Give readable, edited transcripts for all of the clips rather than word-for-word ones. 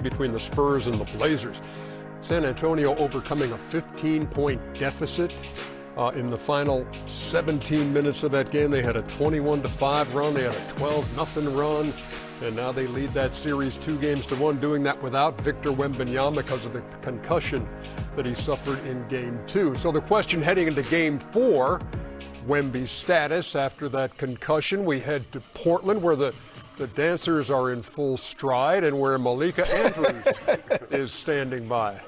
between the Spurs and the Blazers. San Antonio overcoming a 15-point deficit in the final 17 minutes of that game. They had a 21-5 run. They had a 12-0 run. And now they lead that series 2-1, doing that without Victor Wembanyama because of the concussion that he suffered in Game 2. So the question heading into Game 4, Wemby's status after that concussion. We head to Portland, where the dancers are in full stride and where Malika Andrews is standing by.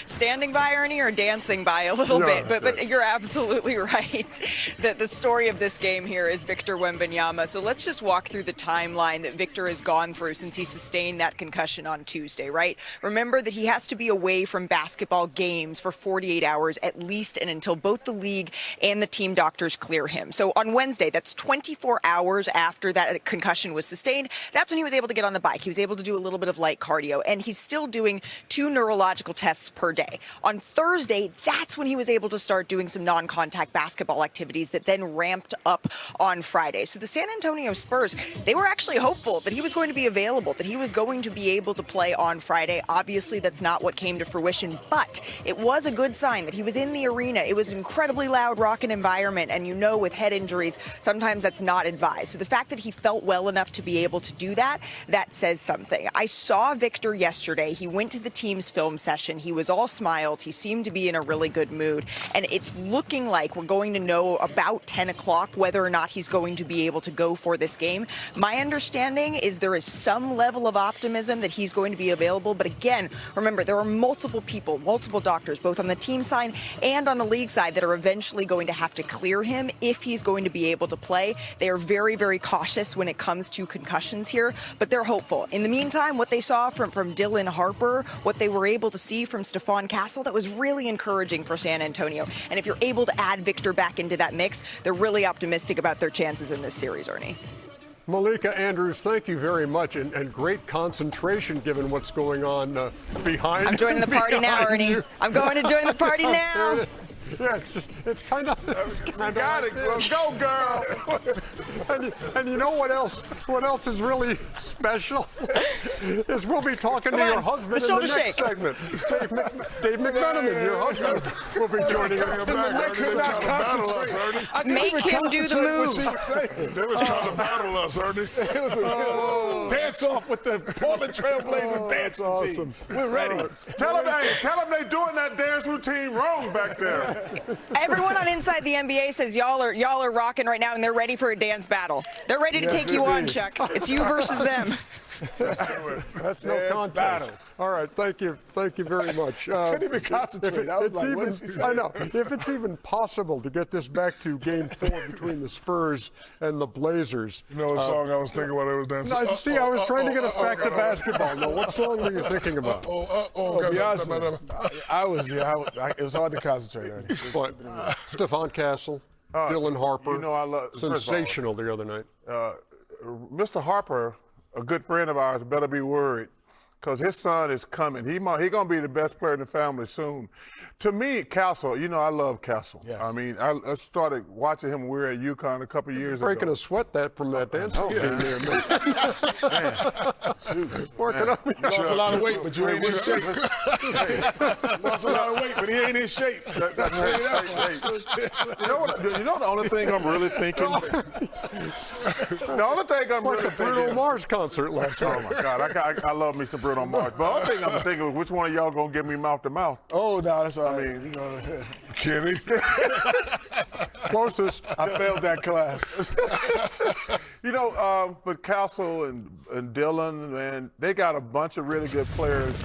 Standing by, Ernie, or dancing by a little bit? But you're absolutely right. The story of this game here is Victor Wembanyama. So let's just walk through the timeline that Victor has gone through since he sustained that concussion on Tuesday, right? Remember that he has to be away from basketball games for 48 hours at least, and until both the league and the team doctors clear him. So on Wednesday, that's 24 hours after that concussion was sustained, that's when he was able to get on the bike. He was able to do a little bit of light cardio, and he's still doing 2 neurological tests per day. On Thursday, that's when he was able to start doing some non-contact basketball activities that then ramped up on Friday. So the San Antonio Spurs, they were actually hopeful that he was going to be available, that he was going to be able to play on Friday. Obviously, that's not what came to fruition, but it was a good sign that he was in the arena. It was an incredibly loud, rocking environment, and with head injuries, sometimes that's not advised. So the fact that he felt well enough to be able to do that, that says something. I saw Victor yesterday. He went to the team's film session. He was all smiled. He seemed to be in a really good mood. And it's looking like we're going to know about 10 o'clock whether or not he's going to be able to go for this game. My understanding is there is some level of optimism that he's going to be available. But again, remember, there are multiple people, multiple doctors, both on the team side and on the league side, that are eventually going to have to clear him if he's going to be able to play. They are very, very cautious when it comes to concussions here, but they're hopeful. In the meantime, what they saw from Dylan Harper, what they were able to see from Stephon Castle, that was really encouraging for San Antonio. And if you're able to add Victor back into that mix, they're really optimistic about their chances in this series, Ernie. Malika Andrews, thank you very much, and great concentration given what's going on behind. I'm joining the party now, Ernie. I'm going to join the party now. Yeah, it's kind of. Got it. Let's go, girl. and you know what else? What else is really special? Is we'll be talking to your husband in the next segment. Dave McMenamin, your husband, will be joining us. Make him do the move. They was trying to battle us, Ernie. Dance off with the Portland Trailblazers dancing team. We're ready. Tell them they doing that dance routine wrong back there. Everyone on Inside the NBA says y'all are rocking right now, and they're ready for a dance battle. They're ready to take you on, Chuck. It's you versus them. That's no contest. Battle. All right, thank you very much. Couldn't even concentrate. I was like, what is he saying? I know. If it's even possible to get this back to Game 4 between the Spurs and the Blazers. You know what song I was thinking while they was dancing? No, see, I was trying to get us back to basketball. Now, what song were you thinking about? It was hard to concentrate, Ernie. Stephon Castle, Dylan Harper. You know I love sensational the other night. Mr. Harper, a good friend of ours, better be worried, because his son is coming. He gonna be the best player in the family soon. To me, Castle, I love Castle. Yes. I mean, I started watching him when we were at UConn a couple years ago. Breaking a sweat from that dance game there, man. Working on me. Lost a lot of weight, but you ain't in shape. Lost a lot of weight, but he ain't in shape. That's You know the only thing I'm really thinking? The only thing I'm really thinking. Bruno Mars concert last night. Oh, my God. I love me some Bruno Mars. But the only thing I'm thinking is which one of y'all going to give me mouth to mouth? Oh, no, that's all right. I mean, Kenny. Closest. I failed that class. But Castle and Dylan, man, they got a bunch of really good players.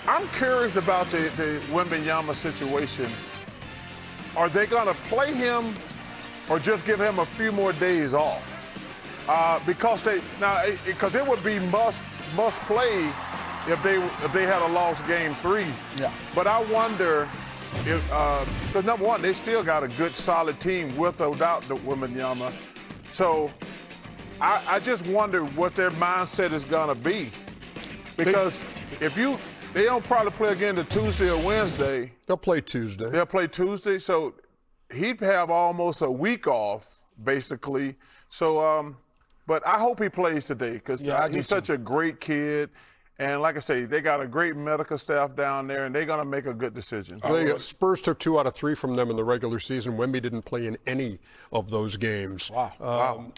I'm curious about the Wembanyama situation. Are they going to play him or just give him a few more days off? Because it would be must play if they had a lost Game 3. Yeah. But I wonder if because number one, they still got a good solid team with or without the Wembanyama. So I just wonder what their mindset is gonna be. Because they don't probably play again to Tuesday or Wednesday. They'll play Tuesday. They'll play Tuesday, so he'd have almost a week off, basically. So, but I hope he plays today because he's such a great kid. And like I say, they got a great medical staff down there, and they're going to make a good decision. Spurs took 2 out of 3 from them in the regular season. Wemby didn't play in any of those games. Wow.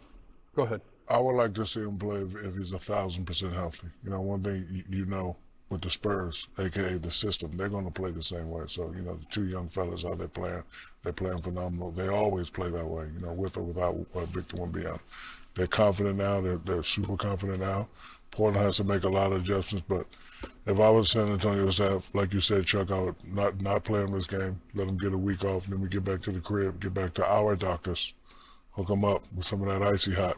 Go ahead. I would like to see him play if he's 1,000% healthy. You know, one thing you know with the Spurs, aka the system, they're going to play the same way. So, you know, the 2 young fellas out there they're playing phenomenal. They always play that way, you know, with or without Victor Wembanyama. They're confident now. They're super confident now. Portland has to make a lot of adjustments, but if I was San Antonio staff, like you said, Chuck, I would not play him this game, let him get a week off, and then we get back to the crib, get back to our doctors, hook him up with some of that icy hot.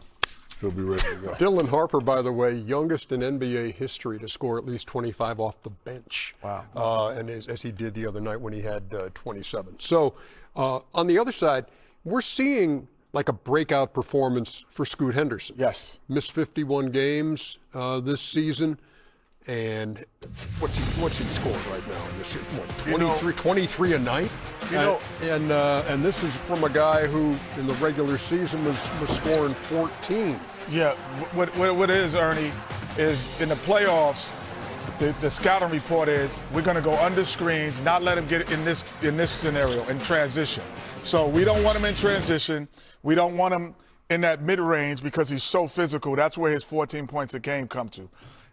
He'll be ready to go. Dylan Harper, by the way, youngest in NBA history to score at least 25 off the bench. Wow. And as he did the other night when he had 27. So on the other side, we're seeing like a breakout performance for Scoot Henderson. Yes. Missed 51 games this season. And what's he scored right now in this year? What, 23 a night? And this is from a guy who in the regular season was scoring 14. Yeah, what it is, Ernie, is in the playoffs, the scouting report is we're going to go under screens, not let him get in this scenario, in transition. So we don't want him in transition. We don't want him in that mid-range because he's so physical. That's where his 14 points a game come to.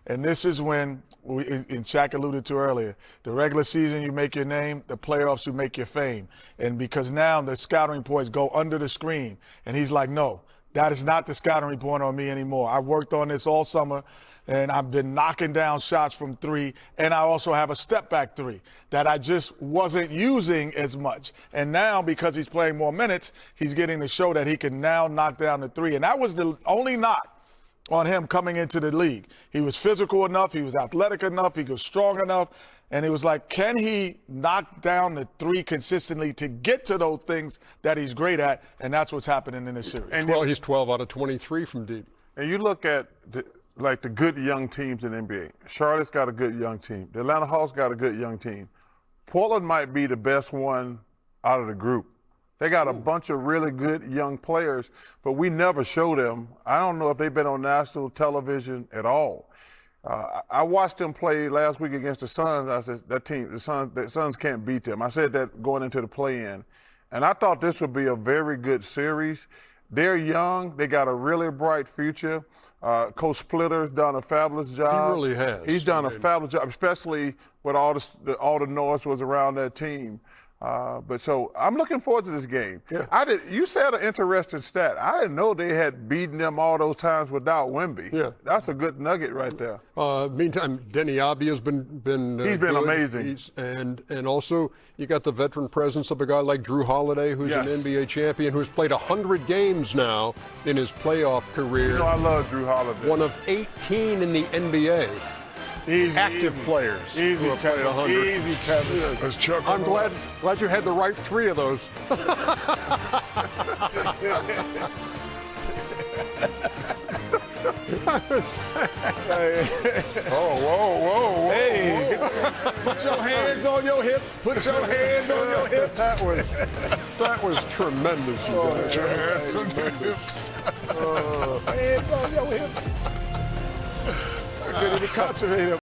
And this is when, and Shaq alluded to earlier, the regular season you make your name, the playoffs you make your fame. And because now the scouting reports go under the screen, and he's like, no, that is not the scouting report on me anymore. I worked on this all summer, and I've been knocking down shots from 3, and I also have a step-back 3 that I just wasn't using as much. And now, because he's playing more minutes, he's getting to show that he can now knock down the 3. And that was the only knock on him coming into the league. He was physical enough, he was athletic enough, he was strong enough, and it was like, can he knock down the 3 consistently to get to those things that he's great at? And that's what's happening in this series. And well, he's 12 out of 23 from deep. And you look at the good young teams in the NBA. Charlotte's got a good young team. The Atlanta Hawks got a good young team. Portland might be the best one out of the group. They got a bunch of really good young players, but we never show them. I don't know if they've been on national television at all. I watched them play last week against the Suns. I said, the Suns can't beat them. I said that going into the play-in. And I thought this would be a very good series. They're young. They got a really bright future. Coach Splitter's done a fabulous job. He really has. He's done a fabulous job, especially with all the noise was around that team. But so I'm looking forward to this game. Yeah. You said an interesting stat. I didn't know they had beaten them all those times without Wemby. Yeah. That's a good nugget right there. Meantime, Deni Avdija has been he's been good. amazing. And also you got the veteran presence of a guy like Drew Holiday, who's an NBA champion, who's played 100 games now in his playoff career. You know I love Drew Holiday. One of 18 in the NBA. Active players. Easy, Kevin. Easy, Kevin. I'm glad you had the right 3 of those. Whoa. Hey, put your hands on your hip. Put your hands on your hips. That was tremendous. Put your hands on your hips. Hands on your hips. I couldn't even concentrate.